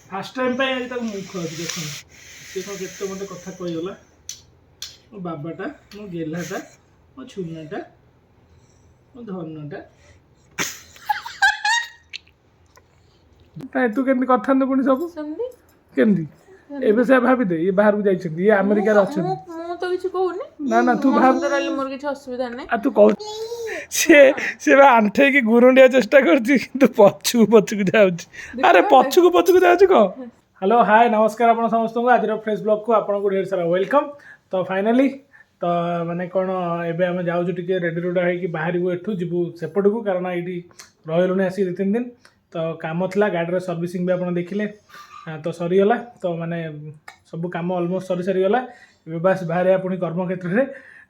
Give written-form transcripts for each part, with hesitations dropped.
Fast time पे आज तक मुख खुआती देखो सी कौन के मत कथा कहीगला मो बाबाटा मो गेलाटा मो छुनाटा मो धनटा तू केमती कथा पुणी सब केमती एबे से भाभी दे ये बाहर को जाइछन ये अमेरिका रे अछन मु तो किछ कहूनी ना ना तू भाव रहले मोर किछ असुविधा नै आ तू कह से बा आंठे की गुरुंडिया चेष्टा करछि तू पछू जाउछि अरे पछू जाउछि को हेलो हाय नमस्कार आपण समस्त को आज फ्रेश ब्लॉग को आपण को ढेर सारा वेलकम तो फाइनली तो माने कोन एबे हम जाउछु टिके रेडी रोडा है कि बाहर को एठू जिबु सेपट को कारण एटी रहलुनी आसी 2-3 दिन तो काम थला गाड़ी रे सर्विसिंग भी आपण देखिले तो सरी गला तो माने सब काम ऑलमोस्ट सरी गला एबे बस बाहर पुणी कर्म क्षेत्र रे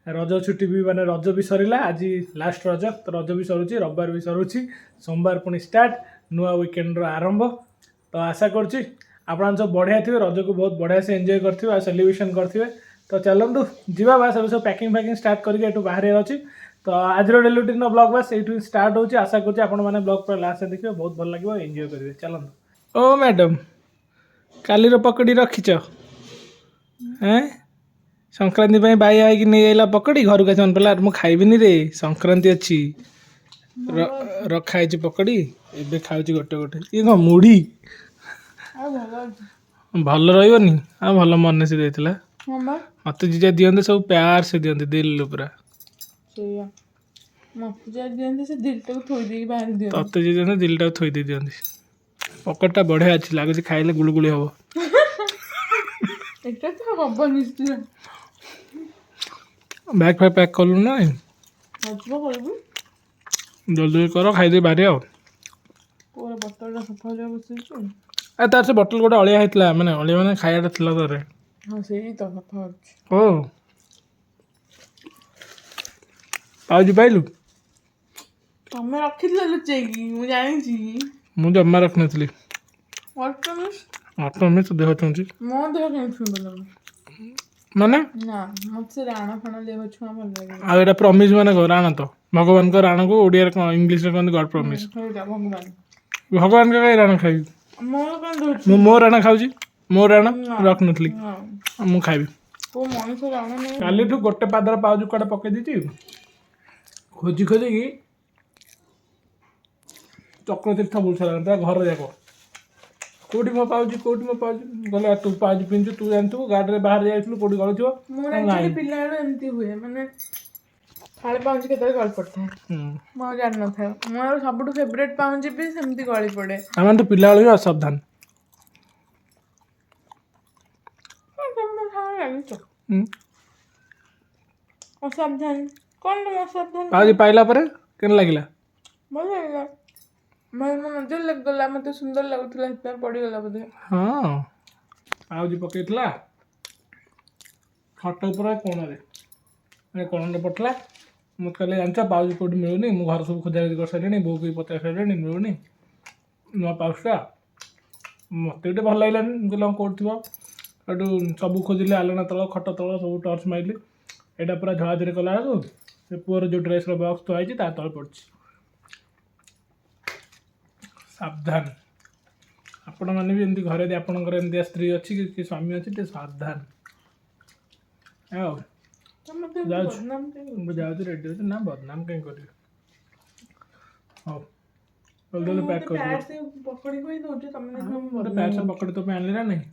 रज छुट्टी भी माने रज भी सरीला आज लास्ट रज तो रज भी सरुची रविवार भी सरुची सोमवार पुणी स्टार्ट नुआ वीकेंड रो आरंभ तो आशा करछि आपण सब बढ़िया थे रज को बहुत बढ़िया से एंजॉय करथिबे आ सेलिब्रेशन करथिबे तो चलंतु जीवा बस सब पैकिंग स्टार्ट करके एटू बाहर अछि तो आज रो डेली रूटीन ब्लॉग बस एटू स्टार्ट होछि आशा करछि आपण माने ब्लॉग पर लास्ट से देखिबे बहुत भल लागिबो एंजॉय करिवे चलंतु ओ मैडम काली रो पकड़ी रखिछ हैं संक्रांति पे बाई आई कि नहीं आइला पकड़ी घर का मन पड़ा मु खाइबिनी रे संक्रांति अच्छी रखा है पकड़ी एबे खाउची गोटे गोटे ये कौन मुढ़ी भल रही हाँ भल मन से देला मत जीजा दियंते सब प्यार से दियंते दिल पूरा तते जीजा दिल टा थोई दे दियंते पकड़टा बढ़िया अच्छी लगुच खाइले गुलगुली हम এটা তো হব নিশ্চয় बैग फैग पैक कलु ना হজব করবি जल्दी कर खाई बाहर आओ পুরো বোতলটা সফা হয়ে বসেছো ए तार से बोतल गोटे अलिया होता मैंने अलिया मैंने खाइटा थी तारे ହଁ ସେଇ ତ ସଫା ଅଛି ओ पाउजी पाइलु ତମେ ରଖିଥିଲ ଲୁଚେଇକି ମୁଁ ଜାଣିଛି मुझे जमा रख नी ଅଟୋମିସ୍ आपन में तो देह चुंची ମୋ ଦେହ କେମିତି ଛୁଇଁବ माने ନା ମତେ ସେ ରାଣ ଫାଣ ଦେହ ଛୁଆଁ ଭଲ ଲାଗେ आ एटा प्रॉमिस माने को राणा तो भगवान को राणा को ओडिया रे इंग्लिश रे कहंदी गॉड प्रॉमिस ସେଇଟା ଭଗବାନ भगवान का राणा खाई ମୋର କ'ଣ ଦଉଛି मु मो राणा खाउजी मो राणा रख नथली मु खाइबी କୋଉ ମଣିଷ ରାଣ ନେଇ काली ठु गोटे पादर पाउजी कोडा पके दीची खोजी खोजी की चक्र तीर्थ बुलसला घर जाको कोटी मो पाउजी गले तू पाउजी पिंचु तू जानतु गाड़ी रे बाहर जाइथलु कोटी गलथियो ମୋର actually ପିଲାବେଳୁ ଏମିତି ହୁଏ ମାନେ ଫାଳେ ପାଉଁଜି କେତେବେଳେ ଗଳି ପଡ଼ିଥାଏ ମୁଁ ଆଉ ଜାଣିନଥାଏ ମୋର ସବୁଠୁ ଫେଭରେଟ୍ ପାଉଁଜି ବି ସେମିତି ଗଳି ପଡ଼େ ଆମେ ତ ପିଲା ବେଳୁ ଅସାବଧାନ ଜାଣିଛ ଅସାବଧାନ କ'ଣ ତମ ଅସାବଧାନ ପାଉଜି ପାଇଲା ପରେ କେନ୍ ଲାଗିଲା ଭଲ ଲାଗିଲା ମୋ ନଜର ଲାଗିଗଲା ମୋତେ ସୁନ୍ଦର ଲାଗୁଥିଲା ସେଥିପାଇଁ ପଡ଼ିଗଲା ବୋଧେ ହଁ ପାଉଜି ପକେଇଥିଲା ଖଟ ଉପରେ କୋଣରେ ପଡ଼ିଥିଲା ମୁଁ କହିଲି ଜାଣିଛ ପାଉଜି କେଉଁଠି ମିଳୁନି ମୁଁ ଘର ସବୁ ଖୋଜାଖୋଜି କରିସାରିଲିଣି ବୋଉକୁ ବି ପଚାରି ସାରିଲିଣି ମିଳୁନି ନୂଆ ପାଉଜଟା ମୋତେ ଗୋଟେ ଭଲ ଲାଗିଲାନି ମୁଁ କହିଲି କେଉଁଠି ଥିବ ସେଠୁ ସବୁ ଖୋଜିଲି ଆଲଣା ତଳ ଖଟ ତଳ ସବୁ ଟର୍ଚ୍ଚ ମାରିଲି ଏଇଟା ପୁରା ଝଡ଼ାଝଡ଼ି କଲାବେଳକୁ ସେ ପୁଅର ଯେଉଁ ଡ୍ରେସ୍ର ବକ୍ସ ଥୁଆ ହେଇଛି ତା ତଳେ ପଡ଼ିଛି ସାବଧାନ ଆପଣମାନେ ବି ଏମିତି ଘରେ ଯଦି ଆପଣଙ୍କର ଏମିତିଆ ସ୍ତ୍ରୀ ଅଛି କି ସ୍ୱାମୀ ଅଛି ଟିକେ ସାବଧାନ ଆଉ ଯାଉଛି ମୁଁ ଯାଉଛି ରେଡ଼ି ହେଉଛି ନା ବଦନାମ କାହିଁ କରିବି ହଉ ଜଲ୍ଦି ପ୍ୟାକ୍ କରିଦିଅ ପକଡ଼ି କହି ଦେଉଛି ତମେ ଗୋଟେ ପ୍ୟାକ୍ ପକଡ଼ି ତ ପାଇଁ ଆଣିଲି ନା ନାହିଁ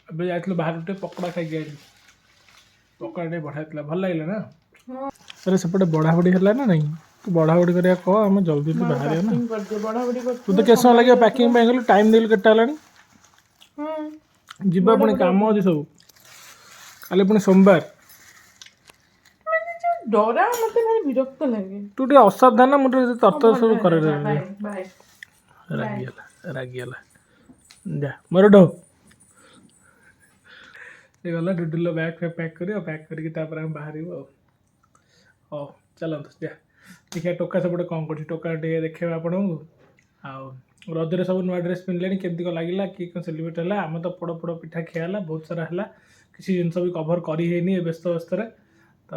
ଏବେ ଯାଇଥିଲୁ ବାହାରୁ ଟିକେ ପକୋଡ଼ା ଖାଇକି ଆଇଲି ପକୋଡ଼ା ଟିକେ ବଢ଼ିଆ ଥିଲା ଭଲ ଲାଗିଲା ନା ଆରେ ସେପଟେ ବଢ଼ାବଢ଼ି ହେଲା ନା ନାହିଁ ତୁ ବଢ଼ାବଢ଼ି କରିବା କହ ଆମେ ଜଲ୍ଦି ଟିକେ ବାହାରିବା ନା ତୁ ତ କେତେ ସମୟ ଲାଗିବ ପ୍ୟାକିଂ ପାଇଁ ଗଲୁ ଟାଇମ୍ ଦେଲୁ କେତେଟା ହେଲାଣି ଯିବା ପୁଣି କାମ ଅଛି ସବୁ କାଲି ପୁଣି ସୋମବାର ଡରା ମୋତେ ଭାରି ବିରକ୍ତ ଲାଗେ ତୁ ଟିକେ ଅସାବଧାନ ମୁଁ ଟିକେ ତରତର ସବୁ କରେଇ ରାଗିଗଲା ଯା ମୋର ଢୋ ସେ ଗଲା ଡୁଡୁଲ ବ୍ୟାଗ୍ ପ୍ୟାକ୍ କରିବ ପ୍ୟାକ୍ କରିକି ତାପରେ ଆମେ ବାହାରିବୁ ଆଉ ହଉ ଚାଲନ୍ତୁ ଯା ଦେଖିବା ଟୋକା ସେପଟେ କ'ଣ କରୁଛି ଟୋକା ଟିକେ ଦେଖେଇବା ଆପଣଙ୍କୁ ଆଉ ରଜରେ ସବୁ ନୂଆ ଡ୍ରେସ୍ ପିନ୍ଧିଲେଣି କେମିତି କ'ଣ ଲାଗିଲା କି କ'ଣ ସେଲିବ୍ରେଟ୍ ହେଲା ଆମେ ତ ପୋଡ଼ ପିଠା ଖିଆ ହେଲା ବହୁତ ସାରା ହେଲା କିଛି ଜିନିଷ ବି କଭର୍ କରି ହେଇନି ଏ ବ୍ୟସ୍ତରେ ତ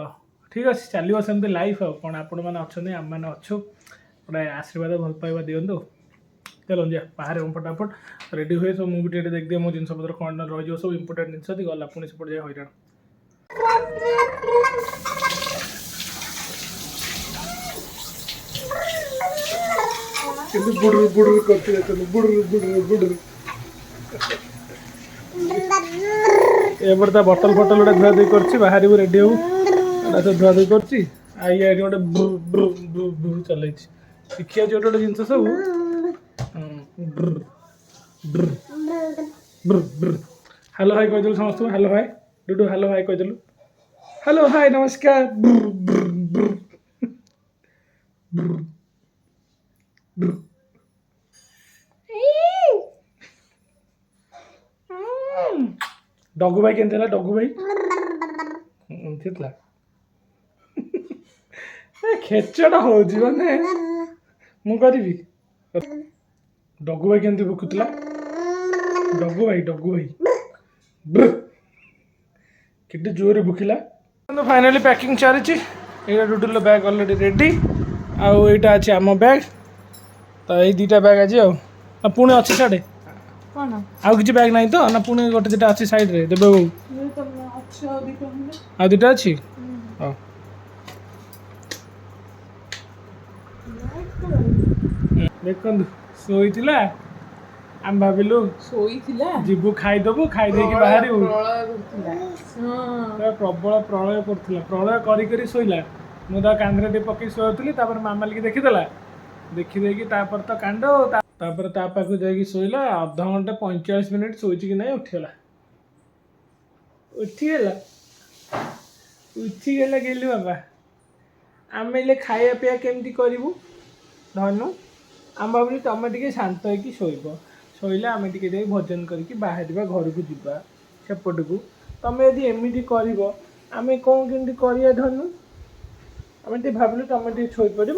ठीक अच्छे चलो सेमती लाइफ आ कौन आपण मैंने अच्छे आम मैंने अच्छु गोटे आशीर्वाद भल पाइबा दिंतु चलो जा बाहर फटाफट रेडी हुए सब मुझे देख दिए मो जिनस पत्र कौन रही सब इंपोर्टेंट जिन गला पुणी सेपटे जाए हईराण बुड़ बुड़ करते बुड़ बुड़ बुड़ एपटे बटल फटल गोटे धुआ धुई कर बाहर रेडी हो सब धुआ धुई कर आई गोटे ब्रु चल शिखिया गोटे गोटे जिन सब हेलो हाय कहीदेलु समस्त हेलो हाय डुडू हेलो हाय कहीदेलु हेलो हाय नमस्कार डगू भाई केमती डगू भाई खेचड़ा हो माने मु करी डगू भाई केमती भुकुला डगू भाई केटे जोर भुकिला तो फाइनली पैकिंग चली ये डुडुल बैग ऑलरेडी रेडी आउ यहाँ अच्छे आम बैग तो ये दुटा बैग आज आ पुणी अच्छी साढ़े कौन आउ किसी बैग नहीं तो ना पुणी गोटे दुटा अच्छी साइड रे देबे आ दुटा अच्छी हाँ देखु शोई आम भाविलु जीवु खाईदेबु खाईदेकी बाहर प्रबल प्रलय पड़ता प्रलय करी शोला मुझे कांधे पकई शोली मामालिक देखीदेला देखीदेकी तो कांड तापर ता पाखु जाइए शोला अध घंटे 45 मिनिट शोची कि नहीं उठीगला गेलु बाबा आम खाया पीया केमती करूँ धनु आम भाविलु तुम टे शांत होगी शोब शोले आम टे भोजन करके बाहर घर को जावा सेपट को तुम यदि एमती कर आम कौन केमती कर धनु आम भाविलु तुम टे शोपड़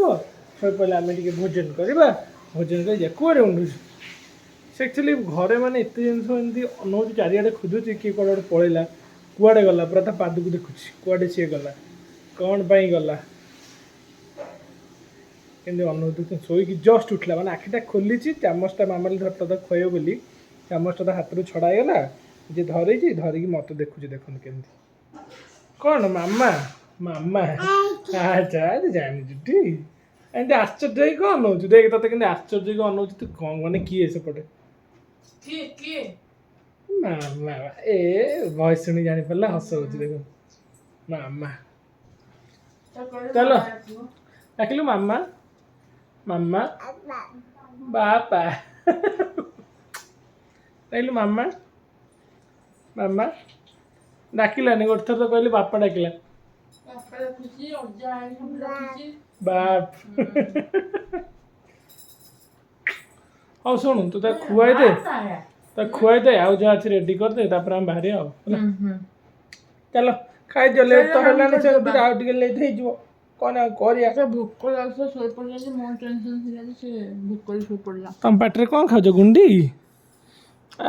शोपड़े आम टे भोजन करवा भोजन कर कौड़े उंडु से एक्चुअली घरे मैंने एत जिन अनौ चारिड़े खोजुची किए कौन गोटे पलैला कुआड़े गला पूरा ता पाद को देखुची कुआड़े सी गला कौन पाई गला केमती अनुभूति शोक जस्ट उठला मैंने आखिटा खोली चामचटा मामाली धरता खुए बोली चामचटा हाथ रू छड़ाईगला जे धरी धरिकी मत देखुची देखुन केमती कौन मामा मामा अच्छा जानी जुटी एमती आश्चर्य कौन अनौचु देख ते के आश्चर्य को अनौचु तू कौन मैंने किए सेपटे मामा ए वॉइस शुणी जानी पारा हस हो देखो मामा चलो डाकिलु मामा मामा बापा डाकिलु मामा मामा डाकिलानी गोटे थर तो कहली बापा डाकिला बाप हाँ शुणु तू खुआई दे आउ जा अच्छी रेडी कर दे तापर हम बाहर आओ चलो खाई जो लेट तो हेलानी से आउ टिके लेट हो कौन कर भोक लगे शो पड़ा मो टेंशन से भोक शो पड़ा तुम पाटे कौन खाओ गुंडी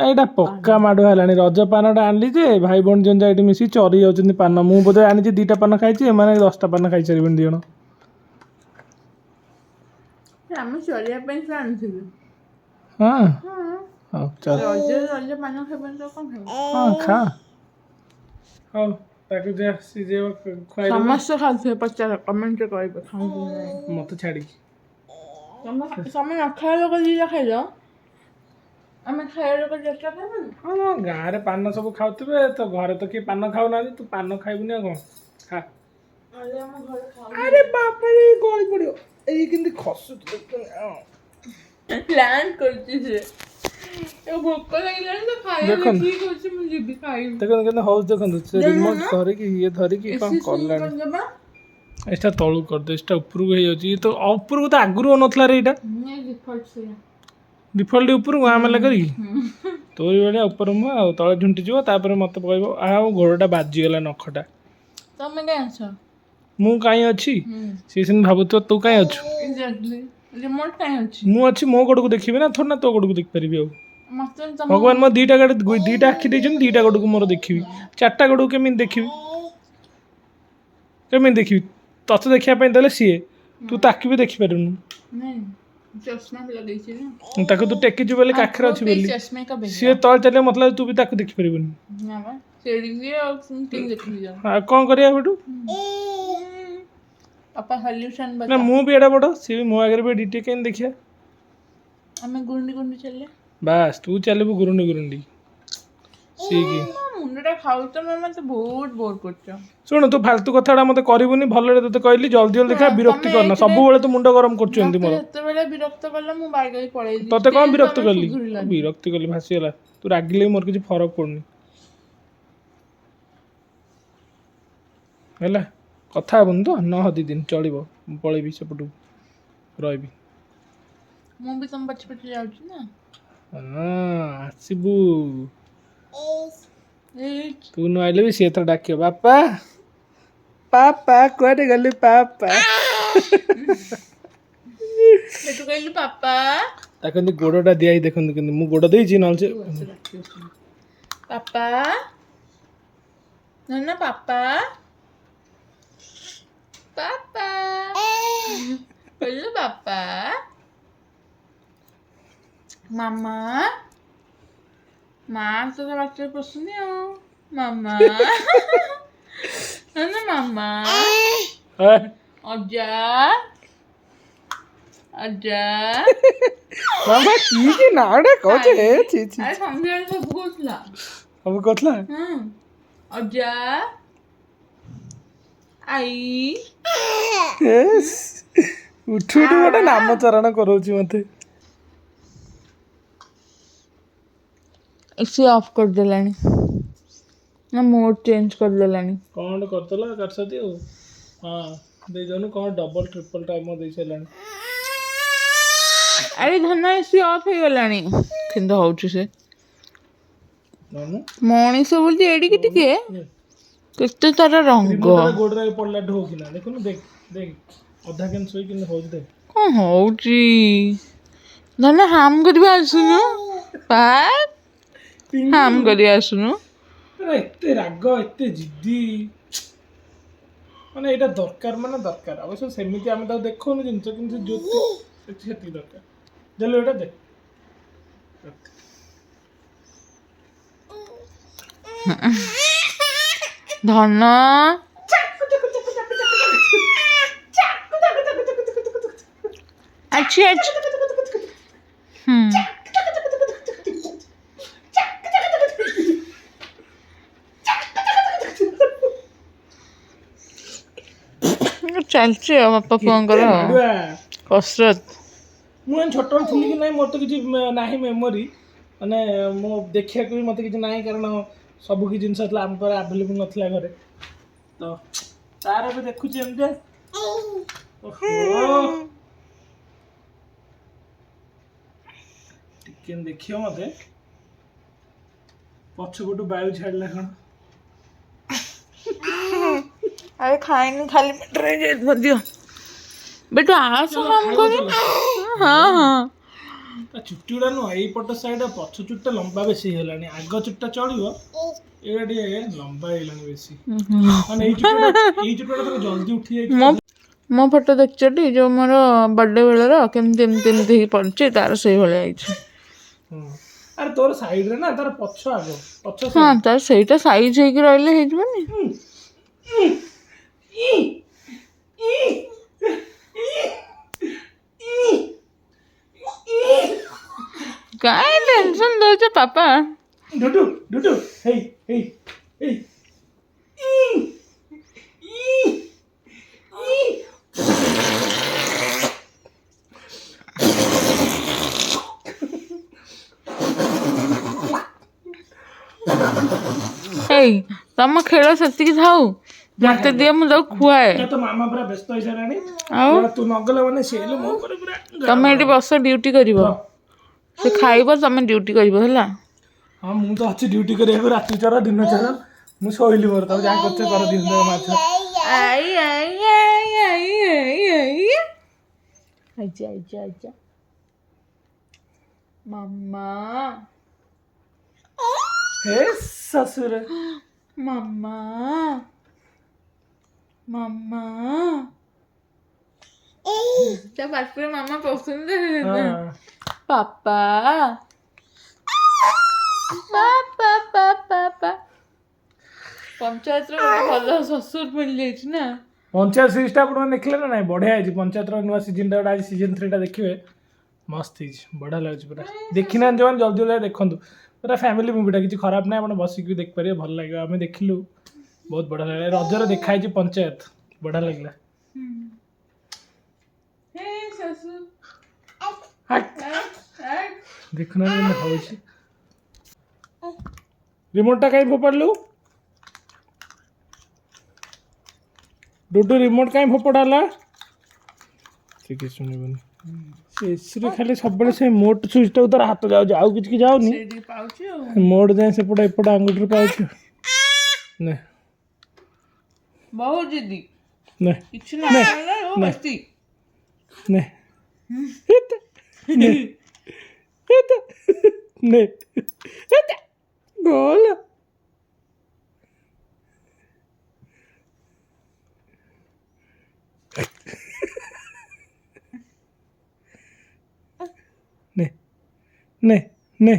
एटा पक्का माड़ है रज पानटा आनली जे भाई बहन जन जा मिसी चरी जाऊँ पान मु बोधे आनी 2टा पान खाई मैंने 10टा पान खाई सारे दिजन आम चलिया हाँ हाँ चल हाँ खा हाँ समस्त खाते पचार कमेंट मत छाड़ी समय न खाए लोग दिटा खाइल आम खाए लोग चेष्टा कर हाँ गाँव में पान सब खाऊे तो घर तो किए पान खाऊना तू पान खाइबुनि कौन खा अरे बाप रे गली पड़ो ये केमती खसु प्लान करती से भोक लगे तो खाइए ठीक होची मु जीबी खाइ देखन केन हाउस देखन से रिमोट धरि कि ये धरि कि कोन करलानी एटा तळु कर दे एटा ऊपर हो जाउची तो ऊपर को तो आगुर हो नथला रे एटा डिफॉल्ट ऊपर को आमले करी तोरी बड़े ऊपर मु आ तळे झुंटी जीवो तापर मते कहबो आ गोड़टा बाजी गेला नखटा तमे काय अछ मु काई अछि से सिन भाबुतो तू काई अछु एग्जैक्टली रिमोट काय अछि मु अछि मो गोड़ को देखिबे ना थोड़ ना तो गोड़ को देख परिबे आ मत भगवान मो 2टा गाड़ी 2टा आखि देछन 2टा गोड़ को मोर देखिबी 4टा गोड़ को केमिन देखिबी କେମିତି ଦେଖିବି? ତତେ ଦେଖିବା ପାଇଁ ଦେଲେ ସିଏ, ତୁ ତାକୁ ବି ଦେଖିପାରିବୁନୁ। नहीं चश्मा भी लगेगी ना ତାକୁ ତୁ ଟେକିଛୁ ବୋଲି କାଖରେ ଅଛି ବୋଲି चश्मे का भेजा ସିଏ ତଳେ ଚାଲିଲେ ମତେ ଲାଗୁଛି ତୁ ବି ତାକୁ ଦେଖିପାରିବୁନି। ना बा सेड़ी दिए और तीन देख लिया ଆଉ କ'ଣ କରିବା ବେଟୁ? पापा सॉल्यूशन ନା बता ମୁଁ ବି ଏଇଟା ବଡ଼, ସିଏ ବି ମୋ ଆଗରେ ବି ଡିଟେ କେମିତି ଦେଖିବା? हमें गुंडी गुंडी चले ବାସ୍ ତୁ ଚାଲିବୁ ଗୁରୁଣ୍ଡି ଗୁରୁଣ୍ଡି ସିକି। मुंडा खाऊ तो मैं मत बहुत बोर करछ ଶୁଣୁ ତୁ ଫାଲତୁ କଥାଟା ମତେ କରିବୁନି, ଭଲରେ ତତେ କହିଲି ଜଲ୍ଦି ଜଲ୍ଦି ଖା, ବିରକ୍ତି କରନା। ସବୁବେଳେ ତୁ ମୁଣ୍ଡ ଗରମ କରୁଛୁ ଏମିତି ମୋର। ଯେତେବେଳେ ବିରକ୍ତ କଲେ ମୁଁ ବାଇଗଇ ପଳେଇ ତତେ କ'ଣ ବିରକ୍ତ କଲି? ବିରକ୍ତି କଲି ଭାସିଗଲା। ତୁ ରାଗିଲେ ବି ମୋର କିଛି ଫରକ ପଡୁନି ହେଲା। କଥା ହବୁନି ତ? ନ ହ 2 ଦିନ ଚଳିବ, ମୁଁ ପଳେଇବି ସେପଟୁ ରହିବି। ମୁଁ ବି ତମ ପଛେ ପଛେ ଯାଉଛି ନା। ଆସିବୁ। ଏଇ ତୁ ନ ଆଇଲେ ବି ସିଏ ଏଥର ଡାକିବ, ବାପା ପାପା କୁଆଡେ ଗଲେ ପାପା। ତୁ କହିଲୁ ପାପା ତାକୁ ଏମିତି ଗୋଡଟା ଦିଆଇ ଦେଖନ୍ତୁ, କିନ୍ତୁ ମୁଁ ଗୋଡ ଦେଇଛି ନହେଲେ ସେ ପାପା ନା ପାପା ପାପା କହିଲୁ ପାପା ମାମା ମା ତ ବାଟରେ ପଶୁନି ଆଉ ମାମା ନା ମାମା ଅଜା ଅଜା ମାମା କି ନାଁଟା କହୁଛି? ଆରେ ସନ୍ଧ୍ୟାବେଳେ ସବୁ କହୁଥିଲା ସବୁ କହୁଥିଲା। ଅଜା ଆଈ ଉଠୁ ଉଠୁ ଗୋଟେ ନାମଚରଣ କରଉଛି ମତେ। ଏସି ଅଫ୍ କରିଦେଲାଣି ନା ମୋଡ୍ ଚେଞ୍ଜ କରିଦେଲାଣି। କ'ଣ ଗୋଟେ କରିଦେଲା କାଟ ସାଥି ଆଉ। ହଁ ଦେଇଦେଉନୁ, କ'ଣ ଡବଲ ଟ୍ରିପଲ ଟାଇମ ଦେଇ ସାରିଲାଣି। ଆରେ ଧନ ଏସି ଅଫ୍ ହେଇଗଲାଣି କିନ୍ତୁ ହଉଛି ସେ ମଣିଷ ବୋଲି ଏଡ଼ିକି ଟିକେ କେତେ ତାର ରଙ୍ଗ ଗୋଡରେ ପଡିଲା ଢୋ କିନା ଦେଖୁନୁ, ଦେଖ ଦେଖ ଅଧା କେନ୍ ଶୋଇ କିନ୍ତୁ ହଉଛି ଦେଖ କ'ଣ ହଉଛି। ଧନ ହାମ କରିବା ଆସୁନୁ ହାମ କରିବା ଆସୁନୁ। ଏତେ ରାଗ ଏତେ ଜିଦ୍ଦି, ମାନେ ଏଇଟା ଦରକାର ମାନେ ଦରକାର। ଅବଶ୍ୟ ସେମିତି ଆମେ ତାକୁ ଦେଖଉନୁ ଜିନିଷ, କିନ୍ତୁ ଜ୍ୟୋତି ସେତିକି ଦରକାର। ଦେଲୁ ଏଇଟା ଦେଖ ଧନ ଆଚ୍ଛା ଆଚ୍ଛା ଚାଲିଛି ଆଉ ବାପା ପୁଅଙ୍କର କସରତ। ମୁଁ ଛୋଟବେଳେ ଥିଲି କି ନାହିଁ ମୋର ତ କିଛି ନାହିଁ ମେମୋରି, ମାନେ ମୁଁ ଦେଖିବାକୁ ବି ମୋତେ କିଛି ନାହିଁ, କାରଣ ସବୁ କିଛି ଜିନିଷ ଥିଲା ଆମ ପାଖରେ ଆଭେଲେବୁଲ୍ ନଥିଲା ଘରେ। ତ ତାର ବି ଦେଖୁଛି ଏମିତି ଟିକେ ଦେଖିବ ମତେ ପଛପଟୁ ବାୟୁ ଛାଡ଼ିଲା କ'ଣ? ଆରେ ଖାଇନି ଖାଲି ପେଟରେ ଯାଇଥିବ ଦିଅ ବେଟୁ ଆସ କାମ କରି। ହଁ ହଁ ଚୁଟି ଗୁଡ଼ା ନୁହଁ, ଏଇପଟ ସାଇଡ୍ ପଛ ଚୁଟିଟା ଲମ୍ବା ବେଶୀ ହେଇଗଲାଣି। ଆଗ ଚୁଟିଟା ଚଳିବ, ଏଇଟା ଟିକେ ଲମ୍ବା ହେଇଗଲାଣି ବେଶୀ। ମାନେ ଏଇ ଚୁଟିଟା ତାକୁ ଜଲ୍ଦି ଉଠି ଯାଇଛି। ମୋ ଫଟୋ ଦେଖିଛ ଟି ଯୋଉ ମୋର ବର୍ଥଡେ ବେଳର କେମିତି ଏମିତି ଏମିତି ହେଇକି ପଡିଛି, ତାର ସେଇଭଳିଆ ହେଇଛି। ଆରେ ତୋର ସାଇଡରେ ନା, ତାର ପଛ ଆଗ ପଛ ହଁ ତାର ସେଇଟା ସାଇଜ ହେଇକି ରହିଲେ ହେଇଯିବନି। କାଇଁ ଟେନସନ ଦଉଛ ପାପା? ଡୁଡୁ ଡୁଡୁ ହେଇ ହେଇ ହେଇ ଏଇ ତମ ଖେଳ ସେତିକି ଥାଉ, ମତେ ଦିଅ ମୁଁ ତାକୁ ଖୁଆଏ। ତ ମାମା ପୁରା ବ୍ୟସ୍ତ ହେଇସାରିଲାଣି, ଆଉ ତୁ ନଗଲେ ମାନେ ସିଏ ମୋ ଉପରେ ପୁରା। ତମେ ଏଠି ବସ ଡ୍ୟୁଟି କରିବ, ସେ ଖାଇବ ତମେ ଡ୍ୟୁଟି କରିବ ହେଲା। ହଁ ମୁଁ ତ ଅଛି ଡ୍ୟୁଟି କରିବାକୁ, ରାତି ଚାର ଦିନ ଚାର। ମୁଁ ଶୋଇଲି ମୋର, ତାକୁ ଯାହା କରୁଛ କର ଦିନ ମାଛ। ମାମା ହେ ଶ୍ୱଶୁର ମାମା ମାମା ତା ପାଟିରେ ମାମା ପସନ୍ଦ ପାପା ପାପା ପାପା ପା ପଞ୍ଚାୟତର ଗୋଟେ ଭଲ ଶ୍ୱଶୁର ମିଳିଯାଇଛି ନା। ପଞ୍ଚାୟତ ସିରିଜଟା ଆପଣ ଦେଖିଲେ ନା ନାଇଁ? ବଢିଆ ହେଇଛି। ପଞ୍ଚାୟତର ନୂଆ ସିଜନଟା ଗୋଟେ ଆଜି ସିଜନ 3ଟା ଦେଖିବେ, ମସ୍ତ ହେଇଛି, ବଢିଆ ଲାଗୁଛି ପୁରା। ଦେଖିନାହାନ୍ତି ଯୋଉମାନେ ଜଲ୍ଦି ଜଲ୍ଦି ଦେଖନ୍ତୁ, ପୁରା ଫ୍ୟାମିଲି ମୁଭିଟା, କିଛି ଖରାପ ନାହିଁ, ଆପଣ ବସିକି ବି ଦେଖିପାରିବେ, ଭଲ ଲାଗିବ। ଆମେ ଦେଖିଲୁ, ବହୁତ ବଢିଆ ଲାଗିଲା। ରଜରେ ଦେଖା ହେଇଛି ପଞ୍ଚାୟତ, ବଢିଆ ଲାଗିଲା। ଦେଖୁନାହାନ୍ତି କେମିତି ହଉଛି। ରିମୋଟଟା କାହିଁ ଫୋପାଡ଼ିଲୁ? ଡୁଡୁ ରିମୋଟ କାହିଁ ଫୋପଡ଼ା ହେଲା? ସେ କିଛି ଶୁଣିବନି। ଏସିରେ ଖାଲି ସବୁବେଳେ ସେ ମୋଟ ସୁଇଚଟାକୁ ତାର ହାତ ଯାଉଛି, ଆଉ କିଛି ଯାଉନି। ମୋଟ ଯାଏ ସେପଟେ ଏପଟେ ଆଙ୍ଗୁଠିରୁ ପାଉଛି। ନେ ବହୁତ ଜିଦି, ନେ କିଛି ନ ବସ୍ତି ନେ ନେ ନେ ଗଲା। নে নে নে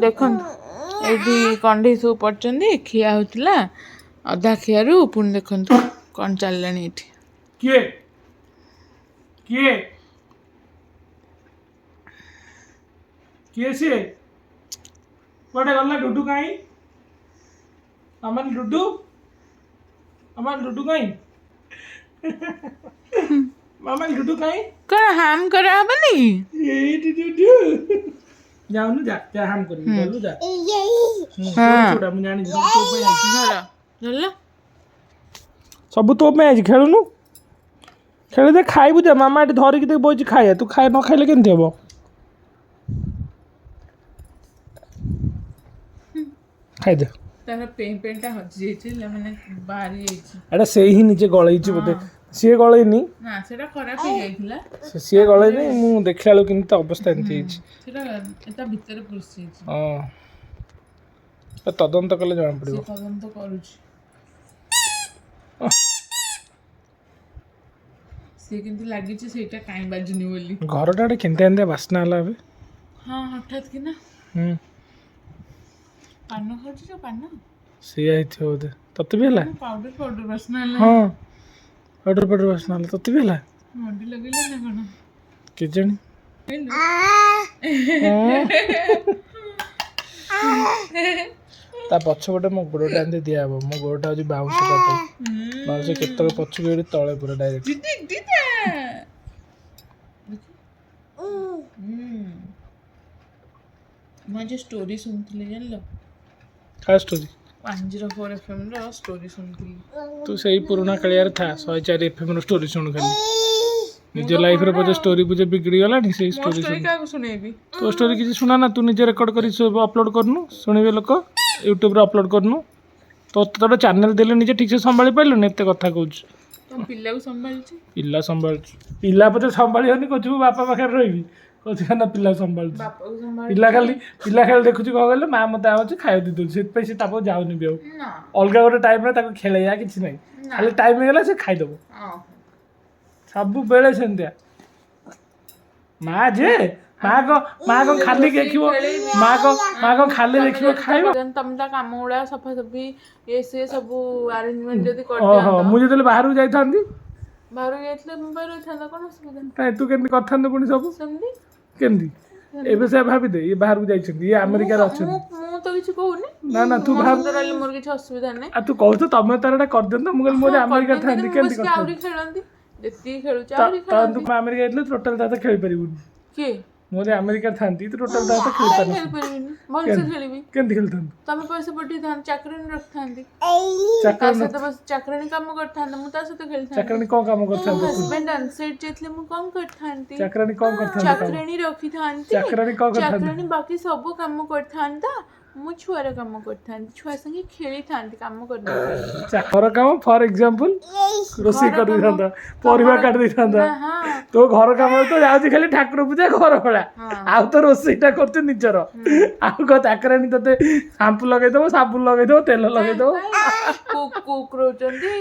ଦେଖନ୍ତୁ ଏଇଠି କଣ୍ଢେଇ ସବୁ ପଡ଼ିଛନ୍ତି, ଖିଆ ହଉଥିଲା, ଅଧା ଖିଆରୁ ପୁଣି ଦେଖନ୍ତୁ କ'ଣ ଚାଲିଲାଣି ଏଇଠି। କିଏ କିଏ କିଏ ସିଏ? କୁଆଡ଼େ ଗଲା ଡୁଡୁ? କାହିଁ ଆମର ଡୁଡୁ? ଆମର ଡୁଡୁ କାହିଁ? ମାମା ଡୁଡୁ କାହିଁ? କ'ଣ ହାମ୍ କରାହବନି? ଏଇଠି ଡୁଡୁ। ଯାଉନୁ, ଯା ଯା, ହାମ୍ କରିବି, ଗଲୁ ଯା। ଛୋଟା ମୁଁ ଜାଣିଛି ସବୁ ତୋ ପାଇଁ ଆଇଛି। ଧର ସବୁ ତୋ ପାଇଁ ଆଇଛି, ଖେଳୁନୁ, ଖେଳିଦେ, ଖାଇବୁ ଯା। ମାମା ଏଠି ଧରିକି ଦେଇ ବଇଛି ଖାଇବା, ତୁ ନ ଖାଇଲେ କେମିତି ହବ? ଖାଇଦେ। ତାର ପେଣ୍ଟଟା ହଜିଯାଇଛି, ମାନେ ବାହାରି ଯାଇଛି। ଏଟା ସେଇ ହିଁ ନିଜେ ଗଳେଇଛି ବୋଧେ, ସିଏ ଗଳେଇନି ନା, ସେଟା ଖରାପ ହେଇଯାଇଥିଲା। ସିଏ ଗଳେଇନି, ମୁଁ ଦେଖିଲା ବେଳକୁ କିନ୍ତୁ ତା ଅବସ୍ଥା ଏମିତି ହେଇଛି। ସେଟା ତା ଭିତରେ ପଶିଯାଇଛି। ହଁ, ତଦନ୍ତ କଲେ ଜଣା ପଡ଼ିବ। ସେ ତଦନ୍ତ କରୁଛି। ସେ କିନ୍ତୁ ଲାଗିଛି ସେଇଟା କାଇଁ ବାଜୁନି ବୋଲି। ଘରଟା ଗୋଟେ କେନ୍ତିଆ କେନ୍ତିଆ ବାସ୍ନା ହେଲା ଏବେ। ହଁ, ହଠାତ୍ କି ନା। ପାନ ଖାଉଛି ଯୋଉ ପାନ, ସେଇଆ ହେଇଥିବ ବୋଧେ। ତତେ ବି ହେଲା? ପାଉଡର ବାସ୍ନା ହେଲା। ହଁ, ପାଉଡର ବାସ୍ନା ହେଲା। ତତେ ବି ହେଲା? ମଣ୍ଡି ଲଗେଇଲେ ନା କ'ଣ କେଜାଣି? ତା ପଛପଟେ ମୋ ଗୋଡ଼ଟା ଏମିତି ଦିଆହବ। ମୋ ଗୋଡ଼ଟା ହଉଛି ବାଉଁଶ ତା ପାଇଁ, ନହେଲେ ସେ କେତେବେଳେ ପଛକୁ ଏଠି ତଳେ ପୁରା ଡାଇରେକ୍ଟ। ମୁଁ ଆଜି ଷ୍ଟୋରି ଶୁଣୁଥିଲି, ଜାଣିଲ? କାହା ଷ୍ଟୋରି? 104 FM ର ଷ୍ଟୋରି ଶୁଣୁଥିଲି। ତୁ ସେଇ ପୁରୁଣା କାଳିଆରେ ଥା, 104 FM ର ଷ୍ଟୋରି ଶୁଣୁ ଖାଲି। ନିଜ ଲାଇଫରେ ବୋଧେ ଷ୍ଟୋରି ବୁଝେ ବିଗିଡ଼ି ଗଲାଣି, ସେଇ ଷ୍ଟୋରି କାହାକୁ ଶୁଣେଇବି? ତୋ ଷ୍ଟୋରି କିଛି ଶୁଣା ନା, ତୁ ନିଜେ ରେକର୍ଡ କରି ସବୁ ଅପଲୋଡ଼ କରୁନୁ, ଶୁଣିବେ ଲୋକ। ୟୁଟ୍ୟୁବରେ ଅପଲୋଡ଼ କରୁନୁ। ତୋର ଚ୍ୟାନେଲ୍ ଦେଲେ ନିଜେ ଠିକ୍ସେ ସମ୍ଭାଳି ପାରିଲୁନି, ଏତେ କଥା କହୁଛୁ। ପିଲାକୁ ସମ୍ଭାଳିଛି। ପିଲା ସମ୍ଭାଳୁଛୁ? ପିଲା ପଛେ ସମ୍ଭାଳିବନି, କହୁଛୁ ମୁଁ ବାପା ପାଖରେ ରହିବି, କହୁଛୁ ନା ପିଲା ସମ୍ଭାଳୁଛୁ। ପିଲା ଖାଲି ଦେଖୁଛୁ କ'ଣ କହିଲେ, ମା ମୋତେ ଆଉଛି ଖାଇବାକୁ ଦେଇ ଦେଉଛି, ସେଥିପାଇଁ ସେ ତାକୁ ଯାଉନି ବି ଆଉ। ଅଲଗା ଗୋଟେ ଟାଇମ୍ରେ ତାକୁ ଖେଳେଇବା କିଛି ନାହିଁ, ଖାଲି ଟାଇମ୍ ହେଇଗଲା ସେ ଖାଇଦେବ। ସବୁବେଳେ ସେମିତିଆ ମା ଯେ ମା କ'ଣ ଖାଲି ଦେଖିବ? ମା କ'ଣ ଖାଲି ଦେଖିବ ଖାଇବ? ତମେ ତା କାମ ଗୁଡ଼ା ସଫାସଫି ଇଏ ସିଏ ସବୁ ଆରେଞ୍ଜମେଣ୍ଟ ଯଦି ଓହୋ, ମୁଁ ଯେତେବେଳେ ବାହାରକୁ ଯାଇଥାନ୍ତି, ବାହାରକୁ ଯାଇଥିଲେ ମୁଁ ରହିଥାନ୍ତା, କ'ଣ ଅସୁବିଧା? କାଇଁ ତୁ କେମିତି କରିଥାନ୍ତୁ ପୁଣି ସବୁ? ସେମିତି କେମିତି? ଏବେ ସେ ଭାବିଦେ, ଇଏ ବାହାରକୁ ଯାଇଛନ୍ତି, ଇଏ ଆମେରିକାରେ ଅଛନ୍ତି। ମୁଁ ତ କିଛି କହୁନି। ନା ତୁ ରହିଲେ ମୋର କିଛି ଅସୁବିଧା ନାହିଁ। ଆଉ ତୁ କହୁଛୁ ତମେ ତାର ଏଟା କରିଦିଅନ୍ତ, ମୁଁ କହିଲି ମୋର ଆମେରିକା ଥାନ୍ତି, କେମିତି ଆହୁରି ଖେଳନ୍ତି, ଯେତିକି ଖେଳୁଛି ତୁ ଆମେରିକା ଯାଇଥିଲେ ଟୋଟାଲ ତା ଖେଳି ପାରିବୁନି। କିଏ? ମୁଁ ଯଦି ଆମେରିକାରେ ଥାନ୍ତି ତୁ ଟୋଟାଲ ତା ସହିତ ଖେଳିପାରିନି। ଖେଳିପାରିବିନି, ଭଲସେ ଖେଳିବି। କେମିତି ଖେଳିଥାନ୍ତୁ? ତମେ ପଇସା ପଠେଇଥାନ୍ତ, ଚାକରାଣୀ ରଖିଥାନ୍ତି, ତା ଚାକରାଣୀ ସହିତ ବସି ଚାକରାଣୀ କାମ କରିଥାନ୍ତେ, ମୁଁ ତା ସହିତ ଖେଳିଥାନ୍ତି। ଚାକରାଣୀ କ'ଣ କାମ କରିଥାନ୍ତୁ? ହଜବେଣ୍ଡ ଅନସାଇଡ୍ ଯାଇଥିଲେ ମୁଁ କଣ କରିଥାନ୍ତି? ଚାକରାଣୀ କ'ଣ କରିଥାନ୍ତୁ? ଚାକରାଣୀ ରଖିଥାନ୍ତି, ଚାକରାଣୀ କ'ଣ କରିଥାନ୍ତୁ? ଚାକରାଣୀ ବାକି ସବୁ କାମ କରିଥାନ୍ତା, ମୁଁ ଛୁଆର କାମ କରିଥାନ୍ତି, ଛୁଆ ସାଙ୍ଗେ ଖେଳିଥାନ୍ତି, କାମ କରିନଥାନ୍ତି। ଘର କାମ ଫର ଏକ୍ସାମ୍ପଲ ରୋଷେଇ କରିଦେଇଥାନ୍ତା, ପରିବା କାଟି ଦେଇଥାନ୍ତା। ହଁ ତୋ ଘର କାମରେ ତ ଯାଉଛି ଖାଲି ଠାକୁର ପୂଜା ଘର ଭଳା, ଆଉ ତ ରୋଷେଇଟା କରୁଛୁ ନିଜର। ଆଉ କଣ ଚାକରାଣୀ ତତେ ସାମ୍ପୁ ଲଗେଇଦବ, ସାବୁନ ଲଗେଇଦବ, ତେଲ ଲଗେଇଦବ। କୁକ୍ ରହୁଛନ୍ତି।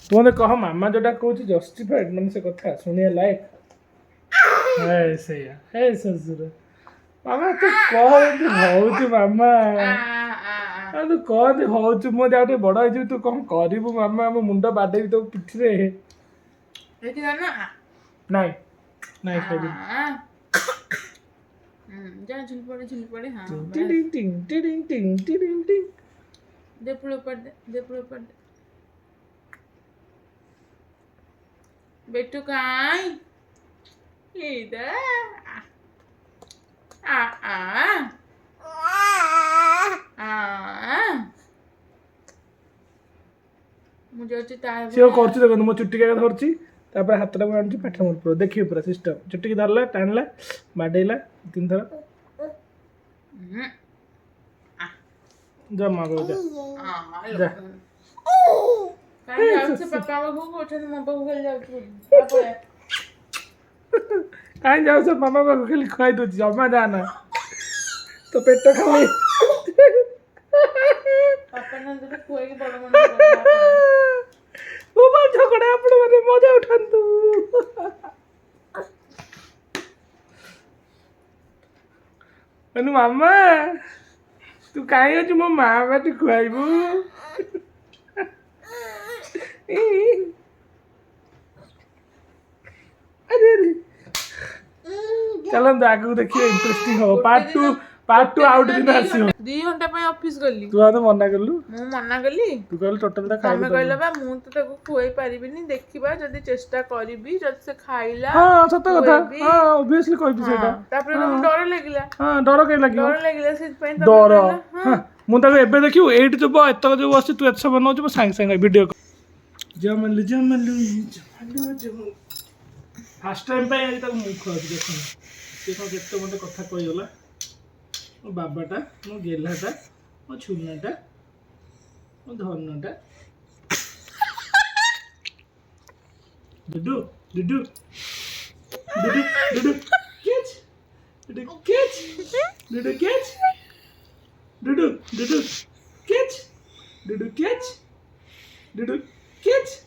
ତୁ ମତେ କହ ମାମା ଯୋଉଟା କହୁଛି ଜଷ୍ଟିଫାଇଡ, ମାନେ ସେ କଥା ଶୁଣିବା ଲାୟକ? ସେଇଆ ହେ ଶ୍ୱଶୁର ମାମା ତୁ କହ ଏମିତି ହଉଛୁ ମାମା, ତୁ କହନ୍ତି ହଉଛୁ। ମୁଁ ଆଉ ଟିକେ ବଡ ହେଇଯିବି, ତୁ କଣ କରିବୁ ମାମା? ଆମ ମୁଣ୍ଡ ବାଡେଇବି ତୋ ପିଠିରେ। ନାଇଁ ନାଇଁ ଖାଇବି। ଯା ଝୁଲ ପଡେ ହଁ दे पुढे पड दे पुढे पड बेटू काय इधर आ आ आ मुझे अच्छी तार ସିଏ କରୁଛି ଦେଖନ୍ତୁ, ମୋ ଚୁଟି କାକା ଧରୁଛି, ତାପରେ ହାତଟାକୁ ଆଣୁଛି ପାଠ ମୋର ପୁରା ଦେଖିବି ପୁରା ସିଷ୍ଟମ। ଚୁଟିକି ଧରିଲା, ଟାଣିଲା, ବାଡେଇଲା 3 ଥର। ଜମା କହୁଛ ଯା। କାଇଁ ଯାଉଛ ପାପା ବାବୁ କହୁଛନ୍ତି ମୋ ପାଖକୁ ଖାଲି ଯାଉଛୁ କାହିଁ ଯାଉଛ ମାମା ପାଖକୁ? ଖାଲି ଖୁଆଇ ଦଉଛି, ଜମା ଯା ନା, ତୋ ପେଟ ଖାଲି ପାପା ନା ଯଦି ଖୁଆଇକି ବଡ ମଣିଷ ମୋ ଝଗଡ଼ା ଆପଣ ମାନେ ମଜା ଉଠାନ୍ତୁ। ମାନେ ମାମା ତୁ କାହିଁ ଅଛୁ? ମୋ ମା ବାଟି ଖୁଆଇବୁ। ଚାଲନ୍ତୁ ଆଗକୁ ଦେଖିବା, ଇଣ୍ଟରେଷ୍ଟିଂ ହବ। ପାର୍ଟ 2 ଆଉ ଗୋଟେ ଦିନ ଆସିବ। 2 ଘଣ୍ଟା ପାଇଁ ଅଫିସ ଗଲି, ତୁ ଆଉ ତ ମନା କଲୁ। ମୁଁ ମନା କଲି? ତୁ କହିଲୁ ଟୋଟାଲ ଟା ତମେ କହିଲ ବା ମୁଁ ତ ତାକୁ ଖୁଆଇ ପାରିବିନି, ଦେଖିବା ଯଦି ଚେଷ୍ଟା କରିବି, ଯଦି ସେ ଖାଇଲା। ହଁ ସତ କଥା, ହଁ obviously କହିବି ସେଇଟା। ତାପରେ ତ ଡର ଲାଗିଲା। ହଁ ଡର କାଇଁ ଲାଗିବ? ଡର ଲାଗିଲା ସେଥିପାଇଁ ଡର। ମୁଁ ତାକୁ ଏବେ ଦେଖିବୁ ଏଇଠି ଯୋଉ ଏତକ ଯୋଉ ବସିଛି, ତୁ ଏତେ ସମୟ ନଉଛୁ, ସାଙ୍ଗେ ସାଙ୍ଗେ ଭିଡ଼ିଓ ଜମାଲୁ ଜମାଲୁ ଜମାଲୁ ଜମାଲୁ। ଫାର୍ଷ୍ଟ ଟାଇମ୍ ପାଇଁ ଆଜି ତାକୁ ମୁଁ ଖୁଆଉଛି। ଦେଖନ୍ତୁ ସେ କ'ଣ କେତେ ମୋତେ କଥା କହିଗଲା। ମୋ ବାବାଟା, ମୋ ଗେହ୍ଲାଟା, ମୋ ଛୁନାଟା, ମୋ ଧନଟା। ଡୁଡୁ ଡୁଡୁ ଡୁଡୁ ଡୁଡୁ କ୍ୟାଚ୍ ଡୁଡୁ କ୍ୟାଚ୍ ଡୁଡୁ କ୍ୟାଚ୍ ଡୁଡୁ ଡୁଡୁ କ୍ୟାଚ୍ ଡୁଡୁ କ୍ୟାଚ୍ ଡୁଡୁ କ୍ୟାଚ୍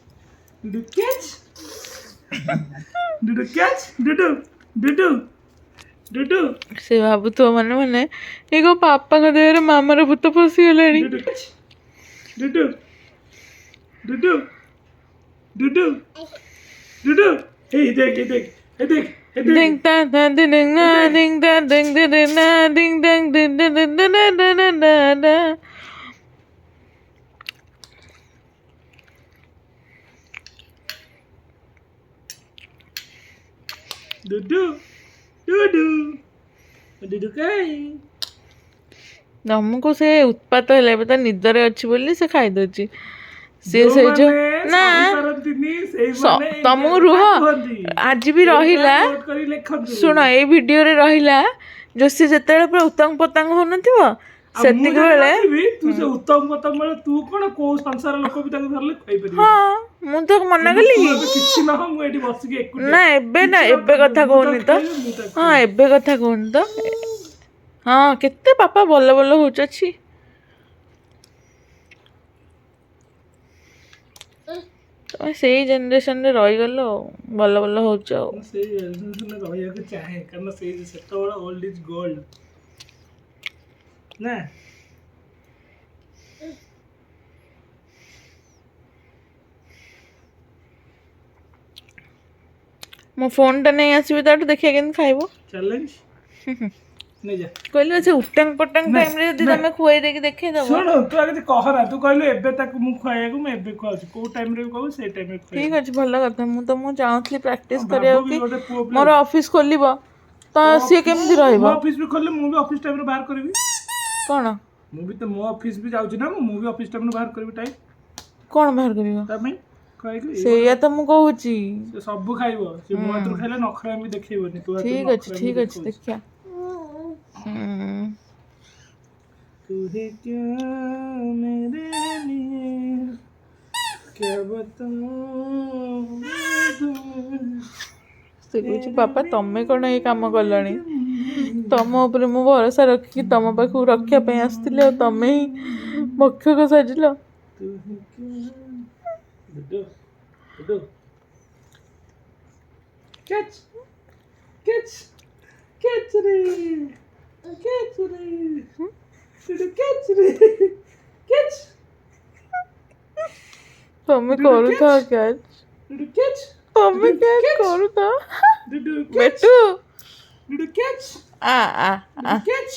ଡୁଡୁ କ୍ୟାଚ୍ ଡୁଡୁ କ୍ୟାଚ୍ ଡୁଡୁ ଡୁଡୁ ଡୁଡୁ। ସେ ଭାବୁଥିବ ମାନେ ମାନେ ଏ କଣ ପାପାଙ୍କ ଦେହରେ ମାମାର ଭୂତ ପଶିଗଲାଣି। ଡୁଡୁ ଡୁଡୁ ଡୁଡୁ ଡୁଡୁ ଡୁଡୁ। ଏଇ ଦେଖ ଏଇ ଦେଖ ଏଇ ଦେଖ ଏଇ ଦେଖ। Ding dang dang ding ding na ding dang ding ding ding na ding dang ding ding ding ding na na na na na. ଡୁଡୁ ଡୁଡୁ ଡୁଡୁ କାଇଁ? ତମକୁ ସେ ଉତ୍ପାତ ହେଲା, ଏବେ ତା ନିଦରେ ଅଛି ବୋଲି ସେ ଖାଇଦଉଛି। ସିଏ ସେଇ ଯୋଉ ନା ତମକୁ ରୁହ, ଆଜି ବି ରହିଲା। ଶୁଣ ଏଇ ଭିଡିଓରେ ରହିଲା ଯୋଉ ସିଏ ଯେତେବେଳେ ପୁରା ଉତଙ୍ଗ ପତଙ୍ଗ ହଉନଥିବ ସେତିକି ବେଳେ ତୁ ସେ ଉତ୍ତମ ପତଙ୍ଗ ବେଳେ ତୁ କ'ଣ କୋଉ ସଂସାର ଲୋକ ବି ତାକୁ ଧରିଲେ ଖାଇପାରିବୁ। ହଁ ମୁଁ ତ ମନା କଲି କି କିଛି ନହ, ମୁଁ ଏଠି ବସିକି ଏକୁଟିଆ। ନା ଏବେ ନା ଏବେ କଥା କହୁନି ତ। ହଁ ଏବେ କଥା କହୁନି ତ। ହଁ କେତେ ପାପା ଭଲ ଭଲ ହଉଛ ଅଛି। ତମେ ସେଇ ଜେନେରେସନରେ ରହିଗଲ, ଭଲ ଭଲ ହଉଛ ଆଉ। ସେଇ ଜେନେରେସନରେ ରହିବାକୁ ଚାହେଁ, କାରଣ ସେଇ ସେତେବେଳେ ଓଲ୍ଡ ଇଜ୍ ଗୋଲ୍ଡ ନା। ମୋ ଫୋନଟା ନେଇ ଆସିବି ତାଠୁ, ଦେଖିବା କେମିତି ଖାଇବ। ଚ୍ୟାଲେଞ୍ଜ ନେଇଯା। କହିଲି ସେ ଉଟାଙ୍ଗ ପଟାଙ୍ଗ ଟାଇମରେ ଯଦି ତମେ ଖୁଆଇ ଦେଇକି ଦେଖେଇଦବ। ଶୁଣୁ ତୁ ଆଉ କିଛି କହନା, ତୁ କହିଲୁ ଏବେ ତାକୁ ମୁଁ ଖୁଆଇବାକୁ, ମୁଁ ଏବେ ଖୁଆଉଛି। କୋଉ ଟାଇମରେ କହିବୁ ସେଇ ଟାଇମରେ ଖୁଆଇବି। ଠିକ ଅଛି ଭଲ କଥା। ମୁଁ ଚାହୁଁଥିଲି ପ୍ରାକ୍ଟିସ କରିବାକୁ କି ମୋର ଅଫିସ ଖୋଲିବ ତ ସିଏ କେମିତି ରହିବ? ଅଫିସ ବି ଖୋଲିଲେ ମୁଁ ବି ଅଫିସ ଟାଇମରେ ବାହାର କରିବି। କ'ଣ ମୁଁ ବି ତ ମୋ ଅଫିସ ବି ଯାଉଛି ନା, ମୁଁ ବି ଅଫିସ ଟାଇମରେ ବାହାର କରିବି ଟାଇମ୍। କ'ଣ ବାହାର କରିବ? ତା ପାଇଁ ଖାଇକି ସେଇଆ ତ ମୁଁ କହୁଛି। ସେ ସବୁ ଖାଇବ। ସେ ମୋ ହାତରୁ ଖାଇଲେ ନଖରା ଏମିତି ଦେଖେଇବନି। ତୁ ଠିକ ଅଛି ଦେଖିଆ। तू ही क्या मेरे लिए क्या बताऊं ସେ କହୁଛି ବାପା ତମେ କ'ଣ ଏଇ କାମ କଲଣି? ତମ ଉପରେ ମୁଁ ଭରସା ରଖିକି ତମ ପାଖକୁ ରଖିବା ପାଇଁ ଆସିଥିଲି, ଆଉ ତମେ ହିଁ ଭକ୍ଷକ ସାଜିଲ। तू ही क्या Dudu Dudu catch catch catch रे डुडू कैच रे कैच ତମେ କରୁଥାଅ କ୍ୟାଚ୍, डुडू कैच ତମେ କ୍ୟାଚ୍ କରୁଥାଅ। डुडू ବେଟୁ डुडू कैच ଆ ଆ ଆ कैच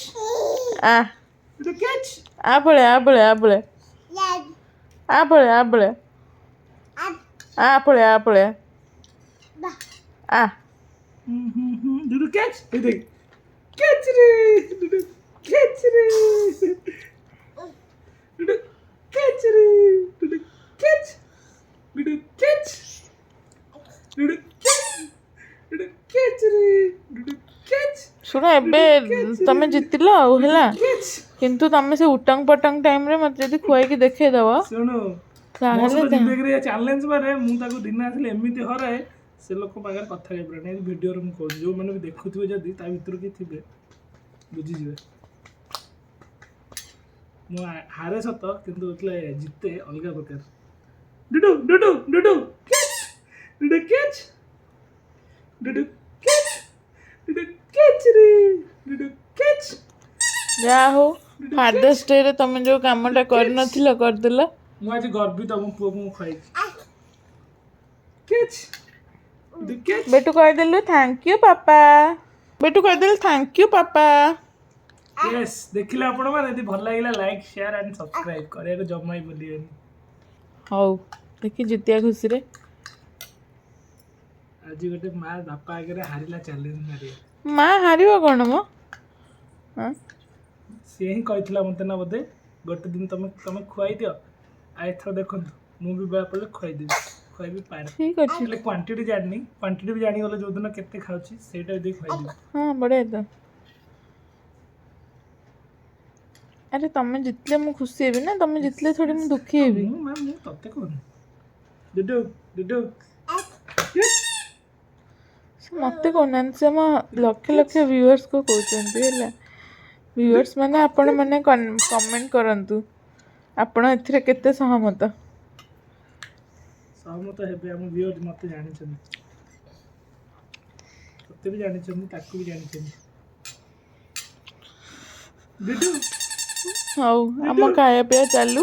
ଆ डुडू कैच ଆ ପଳେ ଆ ପଳେ ଆ ପଳେ ଆ ପଳେ ଆ ପଳେ ଆ ପଳେ ଆ ପଳେ ଆ डुडू कैच ये देख कैच रे डुडू कैच रे डुडू कैच रे Dudu catch Dudu catch Dudu catch Dudu catch रे डुडू कैच ଶୁଣ ଏବେ ତମେ ଜିତିଲ ଆଉ ହେଲା, कैच କିନ୍ତୁ ତମେ ସେ ଉଟଙ୍ଗ ପଟଙ୍ଗ ଟାଇମରେ ମତେ ଯଦି ଖୁଆଇକି ଦେଖେଇଦବ ଶୁଣୁ ମୋ ତାହେଲେ ସହିତ ଜିନ୍ଦଗିରେ ଚ୍ୟାଲେଞ୍ଜ ମାରେ ମୁଁ ତାକୁ ଦିନ ଆସିଲେ ଏମିତି ହରାଏ ସେ ଲୋକ ପାଖରେ କଥା ହେଇପାରିବନି। ଏଇ ଭିଡ଼ିଓରେ ମୁଁ କହୁଛି, ଯେଉଁମାନେ ବି ଦେଖୁଥିବେ ଯଦି ତା ଭିତରୁ କିଏ ଥିବେ ବୁଝିଯିବେ। ମୁଁ ହାରେ ସତ କିନ୍ତୁ ଯେତେବେଳେ ଜିତେ ଅଲଗା ପ୍ରକାର। ଡୁଡୁ ଡୁଡୁ ଡୁଡୁ କ୍ୟାଚ୍ ଡୁଡୁ କ୍ୟାଚ୍ ଡୁଡୁ କ୍ୟାଚ୍ ଡୁଡୁ କ୍ୟାଚ୍ ରେ ଡୁଡୁ କ୍ୟାଚ୍। ଯାହା ହଉ ଫାଦର୍ସ ଡେରେ ତମେ ଯୋଉ କାମଟା କରିନଥିଲ କରିଦେଲ। ମୁଁ ଆଜି ଗର୍ବିତ ମୋ ପୁଅକୁ ମୁଁ ଖୁଆଇଛି। କ୍ୟାଚ୍ ଡୁଡୁ କ୍ୟାଚ୍ ବେଟୁ କହିଦେଲୁ ଥ୍ୟାଙ୍କ ୟୁ ପାପା। ବେଟୁ କହିଦେଲୁ ଥ୍ୟାଙ୍କ ୟୁ ପାପା। ୟେସ୍। ଦେଖିଲେ ଆପଣମାନେ ଯଦି ଭଲ ଲାଗିଲା ଲାଇକ୍ ସେୟାର ଆଣ୍ଡ ସବସ୍କ୍ରାଇବ୍ କରିବାକୁ ଜମା ବି ଭୁଲିବେନି। ହଉ ଦେଖି ଜିତିଆ ଖୁସିରେ। ଆଜି ଗୋଟେ ମା ବାପା ଆଗରେ ହାରିଲା ଚ୍ୟାଲେଞ୍ଜ ମାରିବ। ମା ହାରିବ କ'ଣ ମ? ସିଏ ହିଁ କହିଥିଲା ମୋତେ ନା ବୋଧେ ଗୋଟେ ଦିନ ତମେ ଖୁଆଇ ଦିଅ, ଆଉ ଏଥର ଦେଖନ୍ତୁ ମୁଁ ବି ବେଳେ ପଡ଼ିଲେ ଖୁଆଇବି ପାରେ। ଠିକ ଅଛି। ହେଲେ କ୍ୱାଣ୍ଟିଟି ଜାଣିନି, କ୍ୱାଣ୍ଟିଟି ବି ଜାଣିଗଲେ ଯୋଉଦିନ କେତେ ଖାଉଛି ସେଇଟା ଯଦି ଖୁଆଇଦେବି। ହଁ ବଢ଼ିଆ ତ। ଆରେ ତମେ ଜିତିଲେ ମୁଁ ଖୁସି ହେବି ନା, ତମେ ଜିତିଲେ ଥୋଡ଼ି ମୁଁ ଦୁଃଖୀ ହେବି। ମୁଁ ତତେ କହୁନି। ଡୁଡୁ ଡୁଡୁ ସେ ମତେ କହୁନାହାନ୍ତି, ସେ ମୋ ଲକ୍ଷ ଲକ୍ଷ ଭିଉଅର୍ସକୁ କହୁଛନ୍ତି ହେଲା। ଭିଉଅର୍ସ ମାନେ ଆପଣମାନେ କମେଣ୍ଟ କରନ୍ତୁ ଆପଣ ଏଥିରେ କେତେ ସହମତ। ସହମତ ହେବେ ଆମ ଭିଉଅର୍ସ ମୋତେ ଜାଣିଛନ୍ତି, ତତେ ବି ଜାଣିଛନ୍ତି, ତାକୁ ବି ଜାଣିଛନ୍ତି। ଡୁଡୁ ହଉ ଆମ ଖାଇବା ପିଇବା ଚାଲୁ।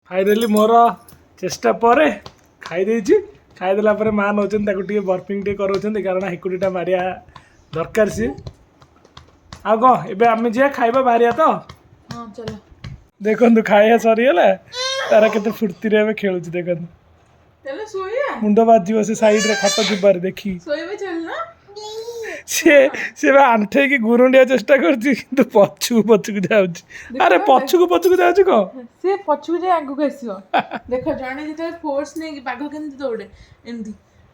ଫାଇନାଲି ମୋର ଚେଷ୍ଟା ପରେ ଖାଇ ଦେଇଛି। ଖାଇଦେଲା ପରେ ମା ନେଉଛନ୍ତି ତାକୁ ଟିକେ ବର୍ପିଂ ଟିକେ କରାଉଛନ୍ତି, କାରଣ ହେକୁଟିଟା ମାରିବା ଦରକାର ସିଏ। ଆଉ କ'ଣ ଏବେ ଆମେ ଯିବା ଖାଇବା ବାହାରିବା ତ? ହଁ ଚାଲ। ଦେଖନ୍ତୁ ଖାଇବା ସରିଗଲା, ତାର କେତେ ଫୁର୍ତ୍ତିରେ ଏବେ ଖେଳୁଛି ଦେଖନ୍ତୁ। ଚାଲ ଶୋଇବା। ମୁଣ୍ଡ ବାଜିବ ସେ ସାଇଡରେ ଖଟ ଯିବାରେ ଦେଖି। ଶୋଇବା ଚାଲ ନା। ସେ ବା ଆଣ୍ଠେଇକି ଗୁରୁଣ୍ଡିଆ ଚେଷ୍ଟା କରୁଛି କିନ୍ତୁ ପଛକୁ ଯାଉଛି। ଆରେ ପଛକୁ ଯାଉଛି କ'ଣ? ସେ ପଛକୁ ଯାଇ ଆଗକୁ ଆସିବ। ଦେଖ ଜଣେ ଯେତେବେଳେ ଫୋର୍ସ ନେଇକି ବାଘ କେମିତି ଦୌଡେ ଏମିତି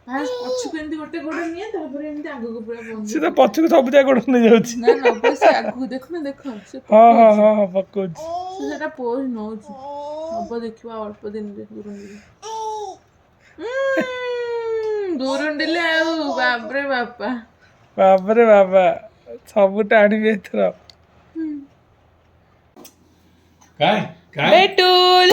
ଫାଷ୍ଟ ପଛକୁ ଏମିତି ଗୋଟେ ଗୋଡ ନିଏ, ତାପରେ ଏମିତି ଆଗକୁ ପୁରା ସେ ତ ପଛକୁ ସବୁ ଯାକ ଗୋଡ଼ ନେଇଯାଉଛି। ନା ନା ସେ ଆଗକୁ ଦେଖୁନ ଦେଖ ସେ ହଁ ପକଉଛି। ସେ ସେଟା ପୋଜ ନଉଛି। ହବ ଦେଖିବ ଅଳ୍ପ ଦିନରେ ଗୁରୁଣ୍ଡିଲେ ଆଉ ବାପରେ ବାପା। ବାପରେ ବାବା ସବୁ ଟାଣିବି ଏଥର। ବେଟୁଲ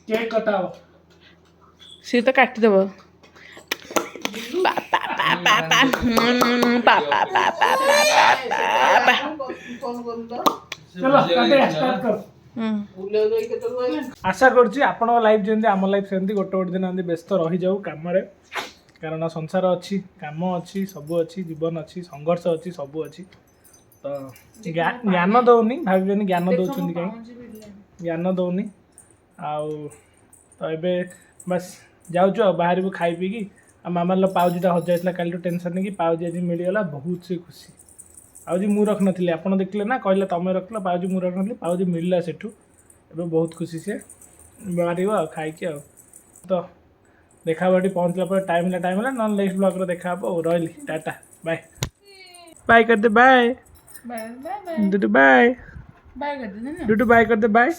କେକ୍ କଟା ହବ। ସିଏ ତ କାଟିଦବ। ଆଶା କରୁଛି ଆପଣଙ୍କ ଲାଇଫ୍ ଯେମିତି ଆମ ଲାଇଫ୍ ସେମିତି ଗୋଟେ ଦିନ ଏମିତି ବ୍ୟସ୍ତ ରହିଯାଉ କାମରେ, କାରଣ ସଂସାର ଅଛି, କାମ ଅଛି, ସବୁ ଅଛି, ଜୀବନ ଅଛି, ସଂଘର୍ଷ ଅଛି, ସବୁ ଅଛି। ତ ଜ୍ଞାନ ଦଉନି, ଭାବିବେନି ଜ୍ଞାନ ଦଉଛନ୍ତି କାହିଁ, ଜ୍ଞାନ ଦଉନି। ଆଉ ତ ଏବେ ବାସ୍ ଯାଉଛୁ ଆଉ ବାହାରିବୁ ଖାଇ ପିଇକି। ଆଉ ମାମାର ପାଉଜିଟା ହଜିଯାଇଥିଲା କାଲିଠୁ ଟେନସନ୍ ନେଇକି ପାଉଜି ଆଜି ମିଳିଗଲା ବହୁତ ସେ ଖୁସି। ପାଉଜି ମୁଁ ରଖିନଥିଲି ଆପଣ ଦେଖିଲେ ନା କହିଲେ ତମେ ରଖିଲ ପାଉଜି ମୁଁ ରଖିନଥିଲି ପାଉଜି ମିଳିଲା ସେଠୁ ଏବେ ବହୁତ ଖୁସି ସେ ବାହାରିବ ଆଉ ଖାଇକି ଆଉ ତ ଦେଖା ହେବ ଏଠି ପହଞ୍ଚିଲା ପରେ ଟାଇମ୍ ହେଲା ନହେଲେ ନେକ୍ସଟ ବ୍ଲଗ୍ରେ ଦେଖା ହେବ ଆଉ ରହିଲି ଟାଟା ବାଏ ବାଏ କରିଦେ ବାଏ ବାଏ ବାଏ ଡୁଡୁ ବାଏ ବାଏ କରିଦେ ଡୁଡୁ ବାଏ କରିଦେ ବାଏ